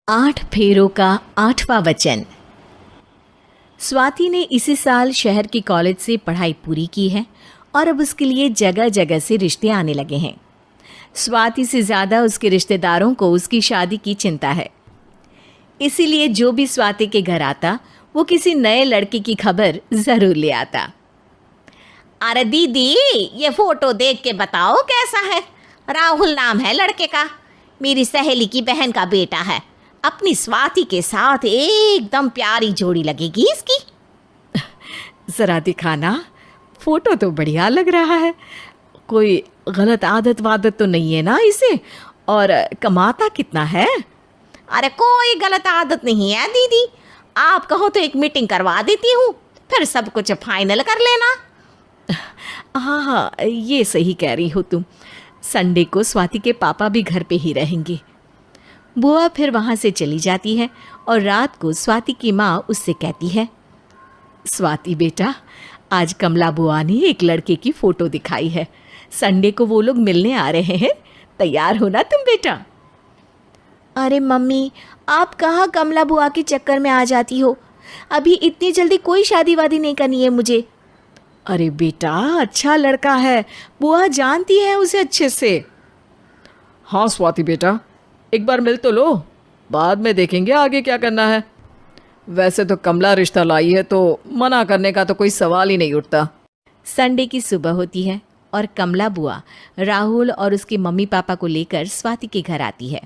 8 फेरों का 8वां वचन। स्वाति ने इसी साल शहर के कॉलेज से पढ़ाई पूरी की है और अब उसके लिए जगह जगह से रिश्ते आने लगे हैं। स्वाति से ज़्यादा उसके रिश्तेदारों को उसकी शादी की चिंता है। इसीलिए जो भी स्वाति के घर आता वो किसी नए लड़के की खबर ज़रूर ले आता। अरे दीदी, ये फोटो देख के बताओ कैसा है। राहुल नाम है लड़के का, मेरी सहेली की बहन का बेटा है। अपनी स्वाति के साथ एकदम प्यारी जोड़ी लगेगी इसकी। ज़रा दिखाना, फोटो तो बढ़िया लग रहा है। कोई गलत आदत वादत तो नहीं है ना इसे? और कमाता कितना है? अरे कोई गलत आदत नहीं है दीदी, आप कहो तो एक मीटिंग करवा देती हूँ, फिर सब कुछ फाइनल कर लेना। हाँ हाँ, ये सही कह रही हो तुम। संडे को स्वाति के पापा भी घर पे ही रहेंगे। बुआ फिर वहाँ से चली जाती है और रात को स्वाति की माँ उससे कहती है, स्वाति बेटा, आज कमला बुआ ने एक लड़के की फ़ोटो दिखाई है। संडे को वो लोग मिलने आ रहे हैं, तैयार हो ना तुम बेटा? अरे मम्मी, आप कहाँ कमला बुआ के चक्कर में आ जाती हो? अभी इतनी जल्दी कोई शादी वादी नहीं करनी है मुझे। अरे बेटा, अच्छा लड़का है, बुआ जानती है उसे अच्छे से। हाँ स्वाति बेटा, एक बार मिल तो लो, बाद में देखेंगे आगे क्या करना है। वैसे तो कमला रिश्ता लाई है तो मना करने का तो कोई सवाल ही नहीं उठता। संडे की सुबह होती है और कमला बुआ राहुल और उसके मम्मी पापा को लेकर स्वाति के घर आती है।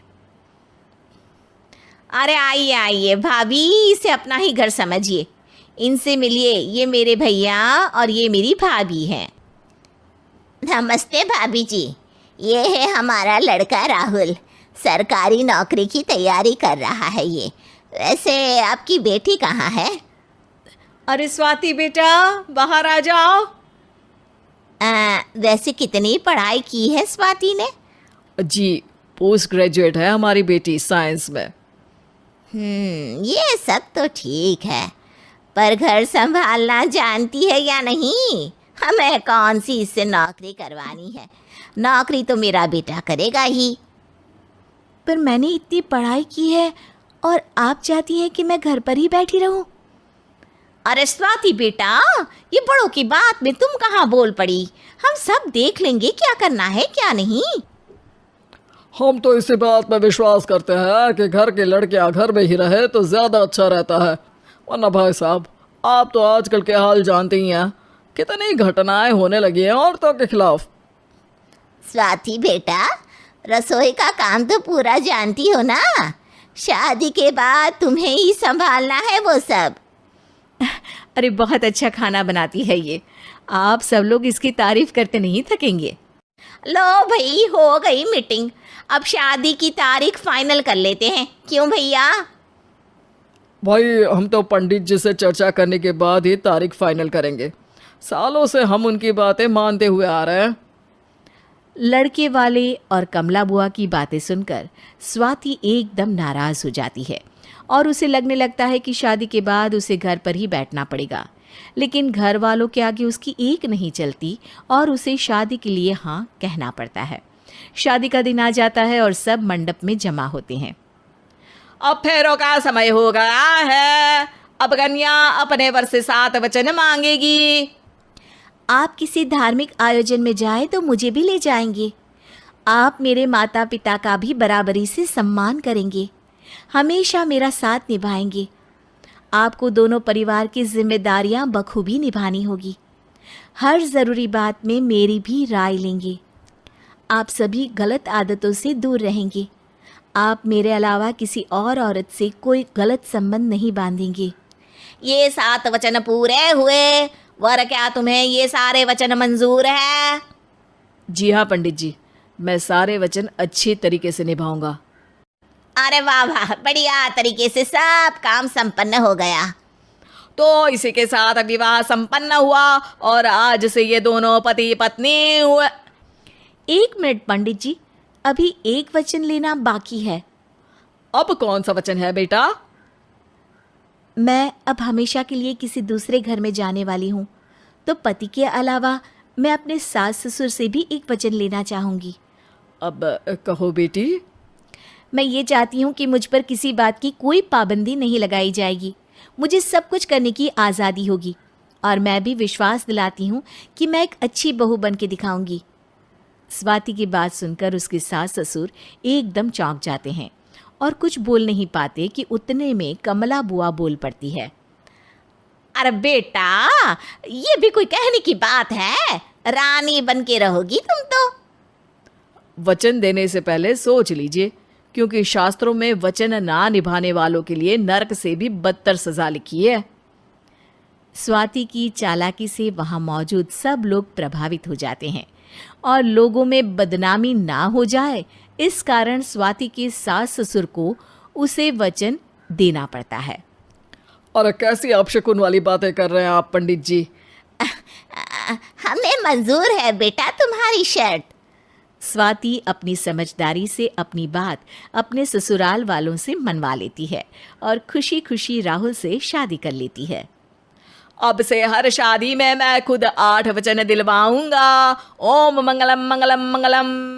अरे आइए आइए भाभी, इसे अपना ही घर समझिए, इनसे मिलिए। ये मेरे भैया और ये मेरी भाभी हैं। नमस्ते भाभी जी, ये है हमारा लड़का राहुल, सरकारी नौकरी की तैयारी कर रहा है ये। वैसे आपकी बेटी कहाँ है? अरे स्वाति बेटा, बाहर आ जाओ। वैसे कितनी पढ़ाई की है स्वाति ने? जी, पोस्ट ग्रेजुएट है हमारी बेटी साइंस में। ये सब तो ठीक है, पर घर संभालना जानती है या नहीं? हमें कौन सी इससे नौकरी करवानी है, नौकरी तो मेरा बेटा करेगा ही। पर मैंने इतनी पढ़ाई की है और आप चाहती हैं कि मैं घर पर ही बैठी रहूं? अरे स्वाति बेटा, ये बड़ों की बात में तुम कहाँ बोल पड़ी? हम सब देख लेंगे क्या करना है क्या नहीं। हम तो इसी बात में विश्वास करते हैं कि घर के लड़कियां घर में ही रहे तो ज़्यादा अच्छा रहता है। वरना भाई साहब, आप तो आजकल के हाल जानते ही हैं, कितनी घटनाएं होने लगी हैं औरतों के खिलाफ। स्वाति बेटा, रसोई का काम तो पूरा जानती हो ना? शादी के बाद तुम्हें ही संभालना है वो सब। अरे बहुत अच्छा खाना बनाती है ये, आप सब लोग इसकी तारीफ करते नहीं थकेंगे। लो भाई, हो गई मीटिंग, अब शादी की तारीख फाइनल कर लेते हैं, क्यों भैया? भाई, हम तो पंडित जी से चर्चा करने के बाद ही तारीख फाइनल करेंगे। सालों से हम उनकी बातें मानते हुए आ रहे हैं। लड़के वाले और कमला बुआ की बातें सुनकर स्वाति एकदम नाराज़ हो जाती है और उसे लगने लगता है कि शादी के बाद उसे घर पर ही बैठना पड़ेगा। लेकिन घर वालों के आगे उसकी एक नहीं चलती और उसे शादी के लिए हाँ कहना पड़ता है। शादी का दिन आ जाता है और सब मंडप में जमा होते हैं। अब फेरों का समय हो गया है, अब कन्या अपने वर से 7 वचन मांगेगी। आप किसी धार्मिक आयोजन में जाए तो मुझे भी ले जाएंगे। आप मेरे माता पिता का भी बराबरी से सम्मान करेंगे, हमेशा मेरा साथ निभाएंगे। आपको दोनों परिवार की जिम्मेदारियां बखूबी निभानी होगी। हर ज़रूरी बात में मेरी भी राय लेंगे। आप सभी गलत आदतों से दूर रहेंगे। आप मेरे अलावा किसी और औरत से कोई गलत संबंध नहीं बांधेंगे। ये 7 वचन पूरे हुए, वर क्या तुम्हें ये सारे वचन मंजूर है? जी हाँ पंडित जी, मैं सारे वचन अच्छी तरीके से निभाऊंगा। अरे वाह वाह, बढ़िया तरीके से सब काम संपन्न हो गया। तो इसी के साथ विवाह संपन्न हुआ और आज से ये दोनों पति पत्नी हुए। 1 मिनट पंडित जी, अभी एक वचन लेना बाकी है। अब कौन सा वचन है बेटा? मैं अब हमेशा के लिए किसी दूसरे घर में जाने वाली हूँ, तो पति के अलावा मैं अपने सास ससुर से भी एक वचन लेना चाहूँगी। अब कहो बेटी। मैं ये चाहती हूँ कि मुझ पर किसी बात की कोई पाबंदी नहीं लगाई जाएगी। मुझे सब कुछ करने की आज़ादी होगी और मैं भी विश्वास दिलाती हूँ कि मैं एक अच्छी बहू बन के दिखाऊंगी। स्वाति की बात सुनकर उसके सास ससुर एकदम चौंक जाते हैं और कुछ बोल नहीं पाते कि उतने में कमला बुआ बोल पड़ती है। अरे बेटा, ये भी कोई कहने की बात है? रानी बन के रहोगी तुम तो। वचन देने से पहले सोच लीजिए, क्योंकि शास्त्रों में वचन ना निभाने वालों के लिए नरक से भी बदतर सजा लिखी है। स्वाति की चालाकी से वहाँ मौजूद सब लोग प्रभावित हो जाते हैं और लोगों में बदनामी ना हो जाए, इस कारण स्वाति के सास ससुर को उसे वचन देना पड़ता है। और कैसी अपशकुन वाली बातें कर रहे हैं आप पंडित जी? हमें मंजूर है बेटा तुम्हारी शर्त। स्वाति अपनी समझदारी से अपनी बात अपने ससुराल वालों से मनवा लेती है और खुशी खुशी राहुल से शादी कर लेती है। अब से हर शादी में मैं खुद 8 वचन दिलवाऊंगा। ओम मंगलम मंगलम मंगलम।